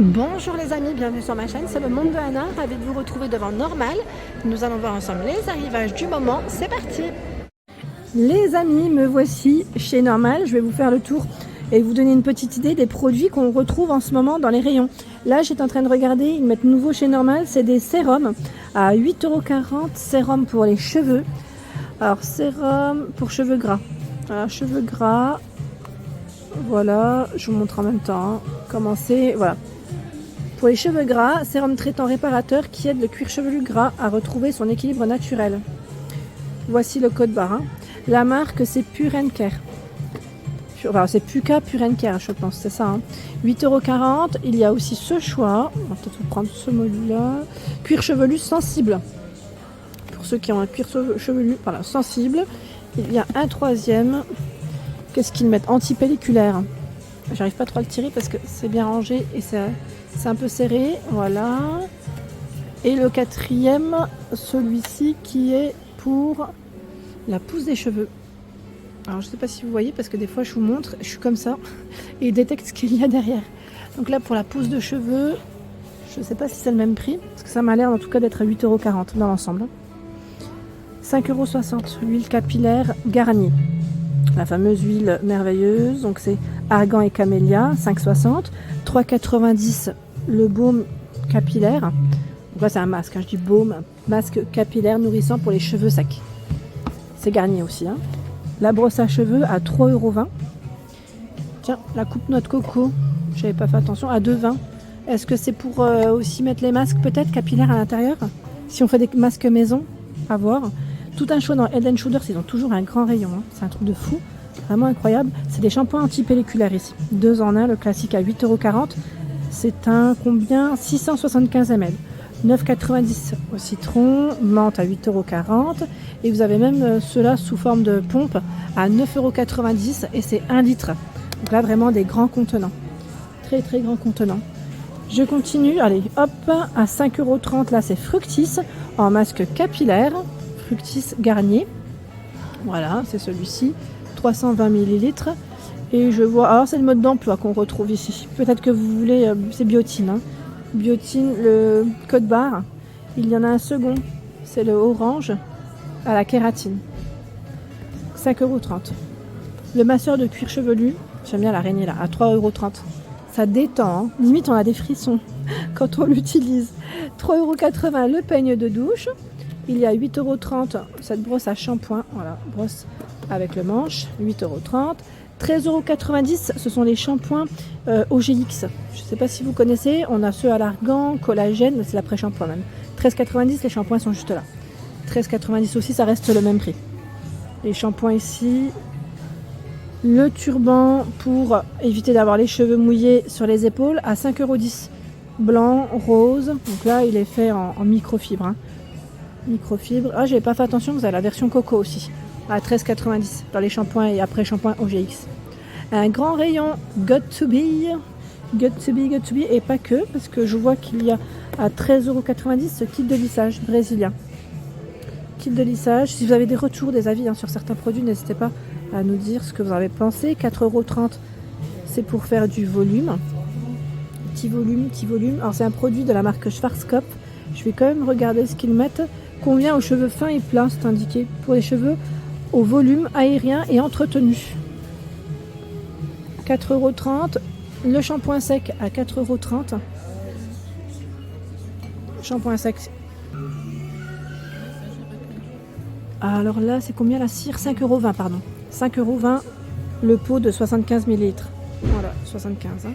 Bonjour les amis, bienvenue sur ma chaîne, c'est le monde de Anna, ravi de vous retrouver devant Normal. Nous allons voir ensemble les arrivages du moment, c'est parti. Les amis, me voici chez Normal, je vais vous faire le tour et vous donner une petite idée des produits qu'on retrouve en ce moment dans les rayons. Là j'étais en train de regarder, ils mettent nouveau chez Normal, c'est des sérums à 8,40 €, sérum pour les cheveux. Alors sérum pour cheveux gras, alors, cheveux gras, voilà, je vous montre en même temps comment c'est, voilà. Pour les cheveux gras, sérum traitant réparateur qui aide le cuir chevelu gras à retrouver son équilibre naturel. Voici le code barre. La marque c'est Pure & Care. Enfin, c'est Puka Pure & Care, je pense, c'est ça. 8,40 €. Il y a aussi ce choix. On va peut-être prendre ce module-là. Cuir chevelu sensible. Pour ceux qui ont un cuir chevelu voilà, sensible. Il y a un troisième. Qu'est-ce qu'ils mettent? Antipelliculaire. J'arrive pas trop à le tirer parce que c'est bien rangé et c'est un peu serré, voilà. Et le quatrième, celui-ci qui est pour la pousse des cheveux. Alors je sais pas si vous voyez parce que des fois je vous montre, je suis comme ça et il détecte ce qu'il y a derrière. Donc là pour la pousse de cheveux, je sais pas si c'est le même prix parce que ça m'a l'air en tout cas d'être à 8,40 € dans l'ensemble. 5,60 € l'huile capillaire Garnier. La fameuse huile merveilleuse, donc c'est argan et camélia, 5,60 €. 3,90 € le baume capillaire. Donc là c'est un masque, je dis baume, masque capillaire nourrissant pour les cheveux secs. C'est Garnier aussi. La brosse à cheveux à 3,20 €. Tiens, la coupe noix de coco, j'avais pas fait attention, à 2,20 €. Est-ce que c'est pour aussi mettre les masques peut-être capillaires à l'intérieur? Si on fait des masques maison, à voir. Tout un choix dans Head & Shoulders, ils ont toujours un grand rayon, c'est un truc de fou, vraiment incroyable. C'est des shampoings antipelliculaires ici, 2 en 1, le classique à 8,40 €. C'est un combien? 675 ml. 9,90 € au citron, menthe à 8,40 € et vous avez même ceux-là sous forme de pompe à 9,90 € et c'est 1 litre. Donc là vraiment des grands contenants, très très grands contenants. Je continue, allez hop, à 5,30 € là c'est Fructis en masque capillaire. Fructis Garnier, voilà, c'est celui-ci, 320 ml. Et je vois, alors c'est le mode d'emploi qu'on retrouve ici. Peut-être que vous voulez, c'est Biotine. Biotine, le code barre. Il y en a un second, c'est le orange à la kératine. 5,30 €. Le masseur de cuir chevelu, j'aime bien l'araignée là, à 3,30 €. Ça détend, limite on a des frissons quand on l'utilise. 3,80 € le peigne de douche. Il y a 8,30 € cette brosse à shampoing, voilà, brosse avec le manche, 8,30 €. 13,90 € ce sont les shampoings OGX. Je ne sais pas si vous connaissez, on a ceux à l'argan, collagène, c'est l'après-shampoing même. 13,90 €, les shampoings sont juste là. 13,90 € aussi, ça reste le même prix. Les shampoings ici. Le turban pour éviter d'avoir les cheveux mouillés sur les épaules à 5,10 €. Blanc, rose, donc là il est fait en microfibre. Microfibre. Ah, j'avais pas fait attention, vous avez la version coco aussi à 13,90 € dans les shampoings et après shampoing OGX. Un grand rayon Got to be et pas que, parce que je vois qu'il y a à 13,90 € ce kit de lissage brésilien. Kit de lissage. Si vous avez des retours, des avis sur certains produits, n'hésitez pas à nous dire ce que vous avez pensé. 4,30 €, c'est pour faire du volume. Petit volume. Alors c'est un produit de la marque Schwarzkopf. Je vais quand même regarder ce qu'ils mettent. Convient aux cheveux fins et plats, c'est indiqué. Pour les cheveux au volume aérien et entretenu. 4,30 €. Le shampoing sec à 4,30 €. Shampoing sec. Alors là, c'est combien la cire? 5,20 €, pardon. 5,20 € le pot de 75 ml. Voilà, 75.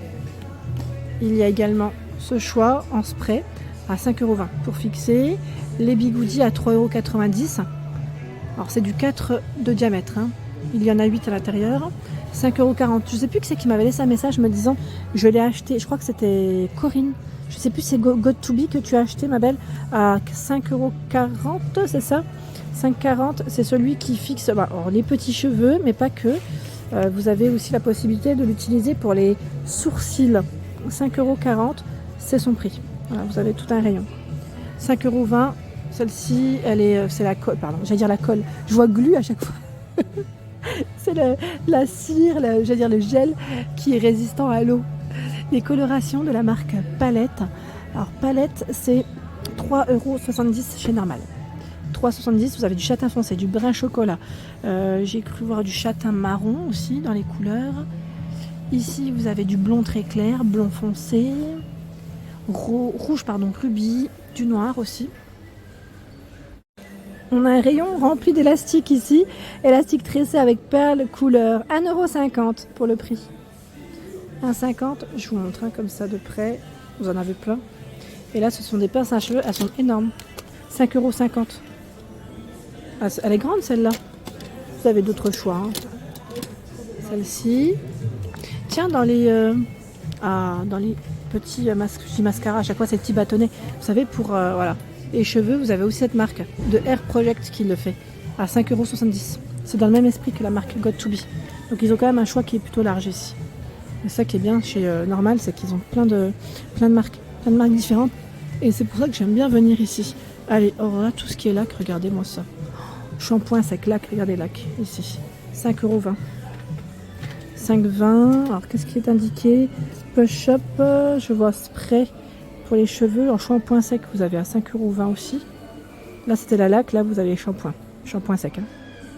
Il y a également ce choix en spray à 5,20 € pour fixer. Les bigoudis à 3,90 €. Alors c'est du 4 de diamètre. Il y en a 8 à l'intérieur. 5,40 €. Je ne sais plus qui c'est qui m'avait laissé un message me disant je l'ai acheté. Je crois que c'était Corinne. Je ne sais plus si c'est Got to be que tu as acheté ma belle à 5,40 €, c'est ça? 5,40 €, c'est celui qui fixe alors, les petits cheveux, mais pas que. Vous avez aussi la possibilité de l'utiliser pour les sourcils. 5,40 €, c'est son prix. Voilà, vous avez tout un rayon. 5,20 €. Celle-ci, c'est la colle, pardon, j'allais dire la colle. Je vois glu à chaque fois. C'est la cire, j'allais dire le gel qui est résistant à l'eau. des colorations de la marque Palette. Alors Palette, c'est 3,70 € chez Normal. 3,70 €, vous avez du châtain foncé, du brun chocolat. J'ai cru voir du châtain marron aussi dans les couleurs. Ici, vous avez du blond très clair, blond foncé, rouge rubis, du noir aussi. On a un rayon rempli d'élastiques ici, élastique tressé avec perles couleur, 1,50 € pour le prix. 1,50 €, je vous montre comme ça de près, vous en avez plein. Et là ce sont des pinces à cheveux, elles sont énormes, 5,50 €. Ah, elle est grande celle-là, vous avez d'autres choix. Hein. Celle-ci, tiens dans les petits mascaras, à chaque fois ces petits bâtonnets, vous savez pour voilà. Et cheveux, vous avez aussi cette marque de Hair Project qui le fait à 5,70 €. C'est dans le même esprit que la marque Got2b. Donc ils ont quand même un choix qui est plutôt large ici. Et ça qui est bien chez Normal, c'est qu'ils ont plein de marques différentes. Et c'est pour ça que j'aime bien venir ici. Allez, alors là, tout ce qui est lac, regardez-moi ça. Shampoing sec lac, regardez lac ici. 5,20 €. 5,20 €. Alors qu'est-ce qui est indiqué? Push-up, je vois spray. Pour les cheveux, en shampoing sec, vous avez à 5,20 € aussi. Là, c'était la laque. Là, vous avez les shampoing sec. Hein.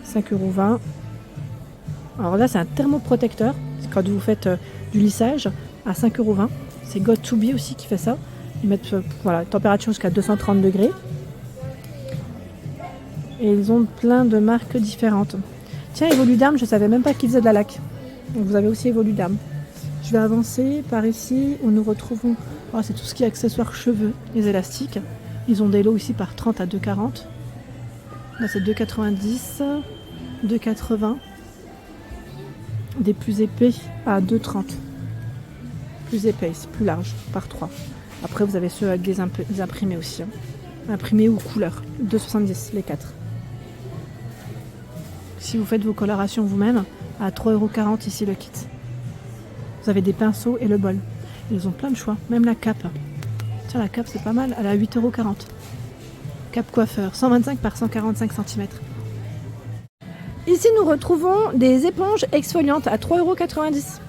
5,20 €. Alors là, c'est un thermoprotecteur. C'est quand vous faites du lissage à 5,20 €. C'est Got2b aussi qui fait ça. Ils mettent voilà, température jusqu'à 230 degrés. Et ils ont plein de marques différentes. Tiens, Evoluderm, je ne savais même pas qu'ils faisaient de la laque. Donc vous avez aussi Evoluderm. Je vais avancer par ici où nous retrouvons, oh, c'est tout ce qui est accessoires cheveux, les élastiques. Ils ont des lots ici par 30 à 2,40 €. Là c'est 2,90 €, 2,80 €. Des plus épais à 2,30 €. Plus épais, plus large, par 3. Après vous avez ceux avec des imprimés aussi. Hein. Imprimés ou couleurs, 2,70 € les 4. Si vous faites vos colorations vous-même, à 3,40 € ici le kit. Vous avez des pinceaux et le bol. Ils ont plein de choix, même la cape. Tiens, la cape c'est pas mal, elle est à 8,40 €. Cape coiffeur, 125 par 145 cm. Ici nous retrouvons des éponges exfoliantes à 3,90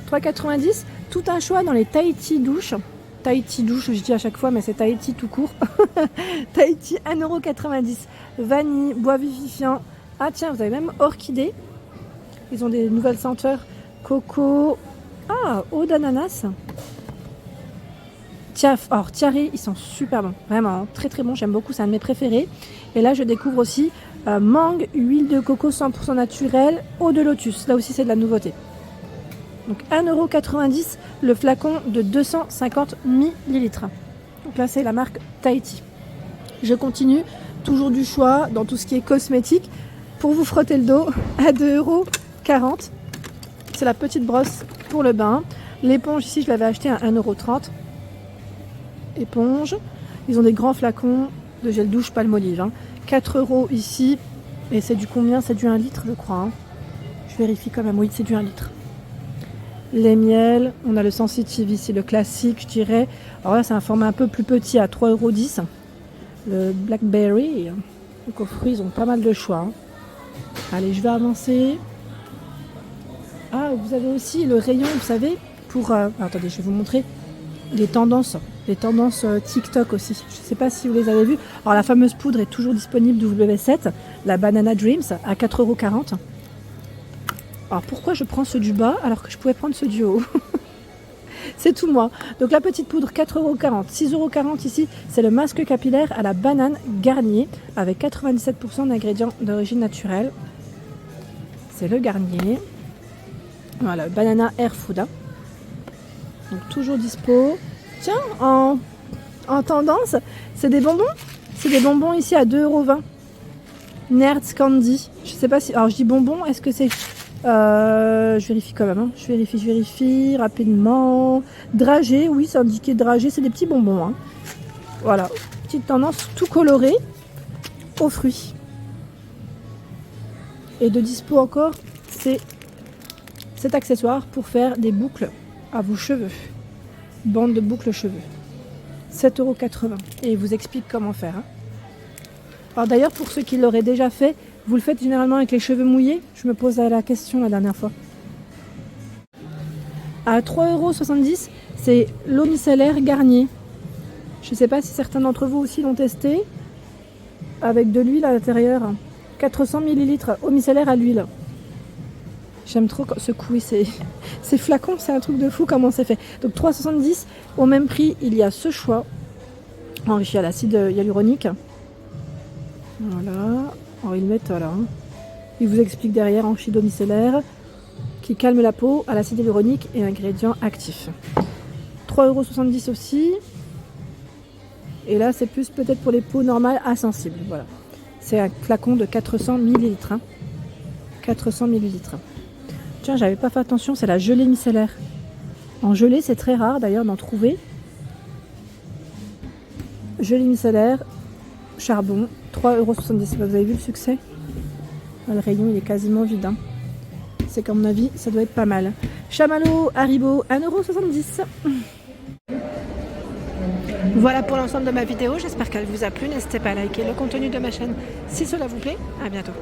€. 3,90 €, tout un choix dans les Tahiti douche. Tahiti douche, je dis à chaque fois, mais c'est Tahiti tout court. Tahiti, 1,90 €. Vanille, bois vivifiant. Ah tiens, vous avez même orchidée. Ils ont des nouvelles senteurs. Coco, eau d'ananas. Tiari, ils sont super bons, vraiment très très bons, j'aime beaucoup, c'est un de mes préférés. Et là je découvre aussi mangue, huile de coco 100% naturelle, eau de lotus, là aussi c'est de la nouveauté. Donc 1,90 € le flacon de 250 ml. Donc là c'est la marque Tahiti. Je continue, toujours du choix dans tout ce qui est cosmétique, pour vous frotter le dos à 2,40 €. C'est la petite brosse pour le bain. L'éponge ici, je l'avais acheté à 1,30 €. Éponge. Ils ont des grands flacons de gel douche Palmolive. Hein. 4 € ici. Et c'est du combien? C'est du 1 litre, je crois. Hein. Je vérifie quand même. Oui, c'est du 1 litre. Les miels. On a le sensitive ici, le classique, je dirais. Alors là, c'est un format un peu plus petit à 3,10 €. Le Blackberry. Donc aux fruits, ils ont pas mal de choix. Hein. Allez, je vais avancer. Ah, vous avez aussi le rayon, vous savez, pour... attendez, je vais vous montrer les tendances TikTok aussi. Je ne sais pas si vous les avez vues. Alors, la fameuse poudre est toujours disponible W7, la Banana Dreams, à 4,40 €. Alors, pourquoi je prends ceux du bas alors que je pouvais prendre ceux du haut? C'est tout moi. Donc, la petite poudre, 4,40 €. 6,40 € ici, c'est le masque capillaire à la banane Garnier, avec 97% d'ingrédients d'origine naturelle. C'est le Garnier. Voilà, Banana Air Food. Hein. Donc toujours dispo. Tiens, en tendance, c'est des bonbons. C'est des bonbons ici à 2,20 €. Nerds Candy. Je sais pas si... Alors je dis bonbons, est-ce que c'est... je vérifie quand même. Hein. Je vérifie rapidement. Dragée, oui, c'est indiqué dragée. C'est des petits bonbons. Hein. Voilà, petite tendance tout coloré aux fruits. Et de dispo encore, c'est... cet accessoire pour faire des boucles à vos cheveux. Bande de boucles cheveux. 7,80 €. Et il vous explique comment faire. Hein. Alors d'ailleurs, pour ceux qui l'auraient déjà fait, vous le faites généralement avec les cheveux mouillés? Je me posais la question la dernière fois. À 3,70 €, c'est l'eau micellaire Garnier. Je ne sais pas si certains d'entre vous aussi l'ont testé. Avec de l'huile à l'intérieur. 400 ml eau micellaire à l'huile. J'aime trop ce coup, ces flacons, c'est un truc de fou comment c'est fait. Donc 3,70 €. Au même prix, il y a ce choix enrichi à l'acide hyaluronique. Voilà. Alors ils mettent voilà. Ils vous expliquent derrière enrichi d'eau micellaire qui calme la peau à l'acide hyaluronique et ingrédients actifs. 3,70 € aussi. Et là, c'est plus peut-être pour les peaux normales à sensibles. Voilà. C'est un flacon de 400 ml. 400 ml. Tiens, j'avais pas fait attention, c'est la gelée micellaire. En gelée, c'est très rare d'ailleurs d'en trouver. Gelée micellaire, charbon, 3,70 €. Vous avez vu le succès? Le rayon, il est quasiment vide. Hein. C'est qu'à mon avis, ça doit être pas mal. Chamallow, Haribo, 1,70 €. Voilà pour l'ensemble de ma vidéo. J'espère qu'elle vous a plu. N'hésitez pas à liker le contenu de ma chaîne si cela vous plaît. À bientôt.